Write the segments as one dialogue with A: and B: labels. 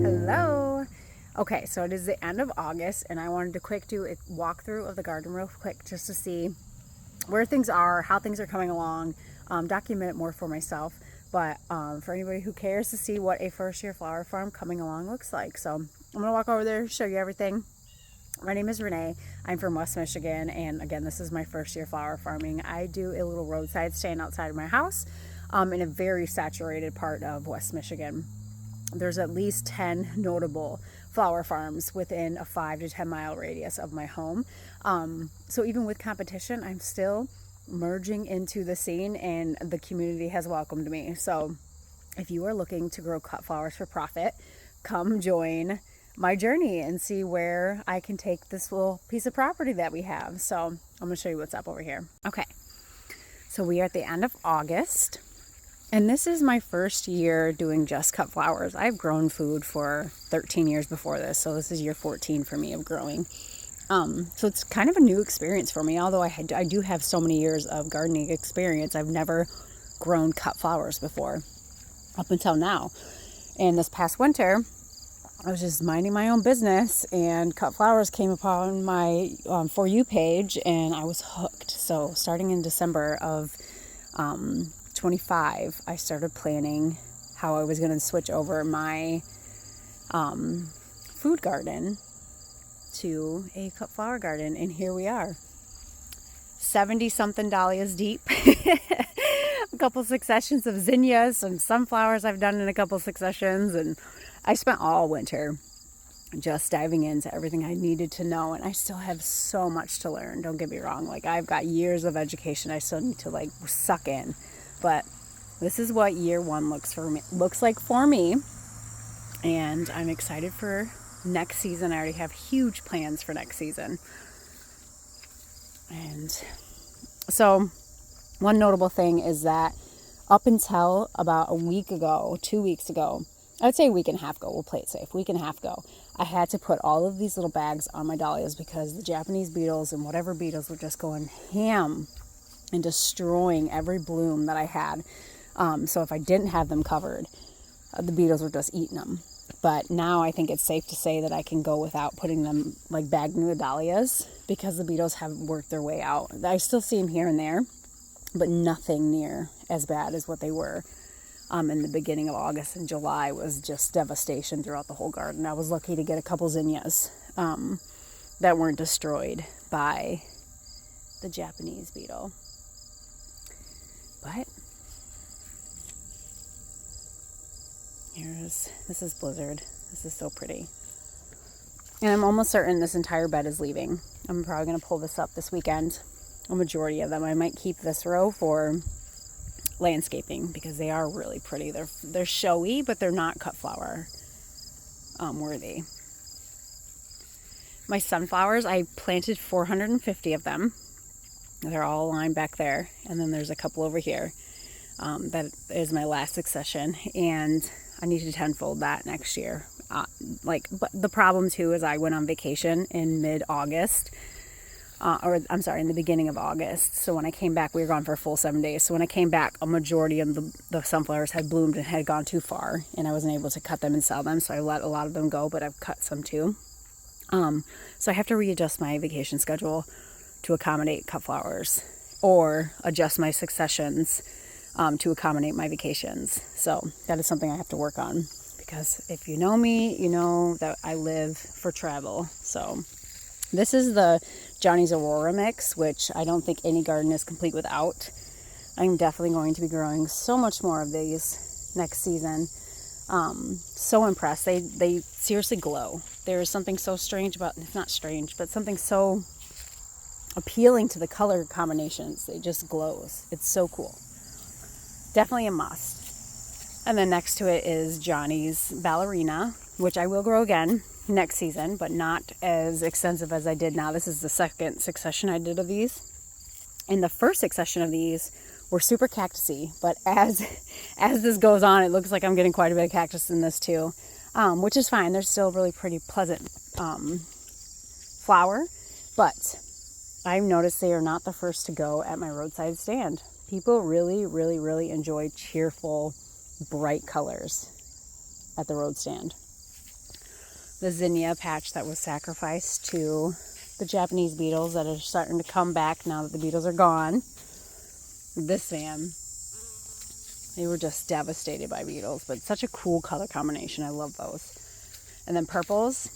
A: Hello. Okay, so it is the end of August, and I wanted to do a walkthrough of the garden real quick just to see where things are, how things are coming along, document it more for myself, but for anybody who cares to see what a first year flower farm coming along looks like. So I'm gonna walk over there, show you everything. My name is Renee. I'm from West Michigan, and again, this is my first year flower farming. I do a little roadside stand outside of my house in a very saturated part of West Michigan. There's at least 10 notable flower farms within a 5 to 10 mile radius of my home. So even with competition, I'm still merging into the scene, and the community has welcomed me. So if you are looking to grow cut flowers for profit, come join my journey and see where I can take this little piece of property that we have. So I'm going to show you what's up over here. Okay, so we are at the end of August. And this is my first year doing just cut flowers. I've grown food for 13 years before this, so this is year 14 for me of growing. So it's kind of a new experience for me, although I do have so many years of gardening experience. I've never grown cut flowers before up until now. And this past winter, I was just minding my own business, and cut flowers came upon my For You page, and I was hooked. So starting in December of 25, I started planning how I was going to switch over my food garden to a cut flower garden, and here we are, 70 something dahlias deep. A couple successions of zinnias, some sunflowers I've done in a couple successions, and I spent all winter just diving into everything I needed to know, and I still have so much to learn. Don't get me wrong, like I've got years of education I still need to like suck in. But this is what year one looks like for me, and I'm excited for next season. I already have huge plans for next season. And so one notable thing is that up until about a week ago, 2 weeks ago, I would say a week and a half ago, we'll play it safe, week and a half ago, I had to put all of these little bags on my dahlias because the Japanese beetles and whatever beetles were just going ham and destroying every bloom that I had. So if I didn't have them covered, the beetles were just eating them. But now I think it's safe to say that I can go without putting them, like bagging the dahlias, because the beetles have worked their way out. I still see them here and there, but nothing near as bad as what they were in the beginning of August. And July was just devastation throughout the whole garden. I was lucky to get a couple zinnias that weren't destroyed by the Japanese beetle. But this is Blizzard. This is so pretty. And I'm almost certain this entire bed is leaving. I'm probably going to pull this up this weekend. A majority of them. I might keep this row for landscaping because they are really pretty. They're showy, but they're not cut flower worthy. My sunflowers, I planted 450 of them. They're all aligned back there, and then there's a couple over here. That is my last succession, and I need to tenfold that next year. But the problem too is I went on vacation in mid-August, in the beginning of August. So when I came back, we were gone for a full 7 days. So when I came back, a majority of the sunflowers had bloomed and had gone too far, and I wasn't able to cut them and sell them. So I let a lot of them go, but I've cut some too. So I have to readjust my vacation schedule to accommodate cut flowers, or adjust my successions to accommodate my vacations. So that is something I have to work on, because if you know me, you know that I live for travel. So this is the Johnny's Aurora mix, which I don't think any garden is complete without. I'm definitely going to be growing so much more of these next season. So impressed. They seriously glow. There is something so strange about, not strange, but something so appealing to the color combinations. It just glows. It's so cool. Definitely a must. And then next to it is Johnny's Ballerina, which I will grow again next season, but not as extensive as I did now. This is the second succession I did of these. And the first succession of these were super cactusy, but as this goes on, it looks like I'm getting quite a bit of cactus in this too, which is fine. They're still really pretty, pleasant flower, but I've noticed they are not the first to go at my roadside stand. People really, really, really enjoy cheerful bright colors at the road stand. The zinnia patch that was sacrificed to the Japanese beetles that are starting to come back now that the beetles are gone. This van, they were just devastated by beetles, but such a cool color combination. I love those. And then purples,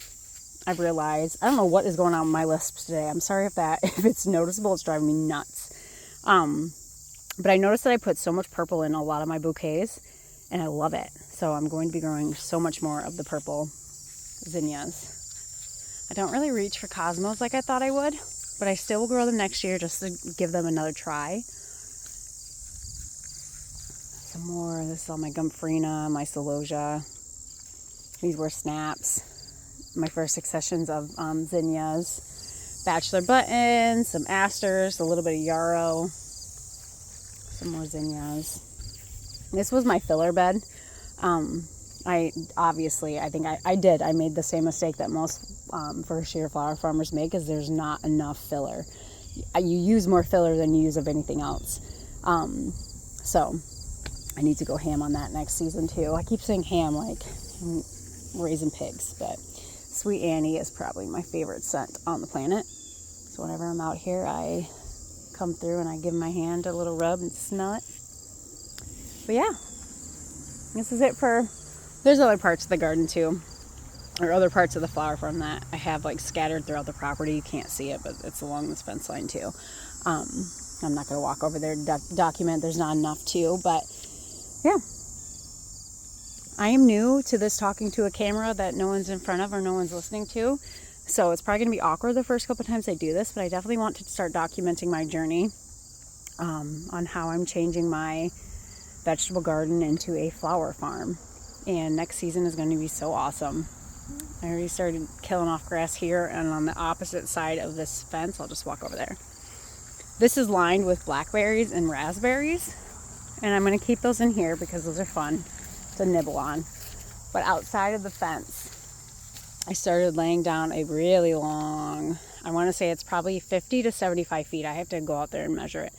A: I've realized, I don't know what is going on with my list today. I'm sorry if it's noticeable. It's driving me nuts. But I noticed that I put so much purple in a lot of my bouquets, and I love it. So I'm going to be growing so much more of the purple zinnias. I don't really reach for cosmos like I thought I would, but I still will grow them next year just to give them another try. Some more. This is all my Gomphrena, my Celosia. These were snaps. My first successions of zinnias. Bachelor buttons, some asters, a little bit of yarrow. Some more zinnias. This was my filler bed. I made the same mistake that most first year flower farmers make, is there's not enough filler. You use more filler than you use of anything else. So I need to go ham on that next season too. I keep saying ham like I'm raising pigs, but Sweet Annie is probably my favorite scent on the planet. So whenever I'm out here, I come through and I give my hand a little rub and smell it. But yeah, this is it for... There's other parts of the garden too, or other parts of the flower farm that I have like scattered throughout the property. You can't see it, but it's along this fence line too. I'm not going to walk over there to document. There's not enough to, but yeah. I am new to this talking to a camera that no one's in front of or no one's listening to. So it's probably going to be awkward the first couple times I do this, but I definitely want to start documenting my journey on how I'm changing my vegetable garden into a flower farm. And next season is going to be so awesome. I already started killing off grass here, and on the opposite side of this fence, I'll just walk over there. This is lined with blackberries and raspberries, and I'm going to keep those in here because those are fun to nibble on. But outside of the fence, I started laying down a really long, I want to say it's probably 50 to 75 feet. I have to go out there and measure it.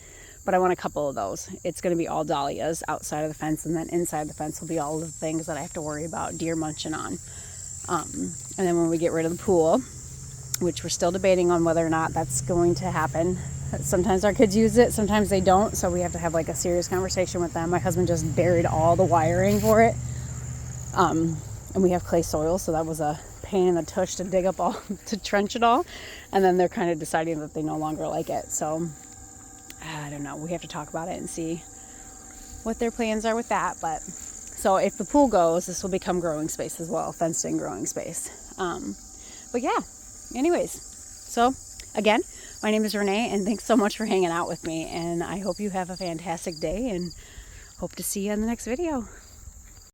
A: But I want a couple of those. It's going to be all dahlias outside of the fence, and then inside the fence will be all the things that I have to worry about deer munching on. And then when we get rid of the pool, which we're still debating on whether or not that's going to happen. Sometimes our kids use it, sometimes they don't, so we have to have like a serious conversation with them. My husband just buried all the wiring for it. And we have clay soil, so that was a pain in the tush to dig up all, to trench it all. And then they're kind of deciding that they no longer like it, so... I don't know. We have to talk about it and see what their plans are with that. But so if the pool goes, this will become growing space as well, fenced in growing space. But yeah, anyways. So again, my name is Renee, and thanks so much for hanging out with me. And I hope you have a fantastic day, and hope to see you in the next video.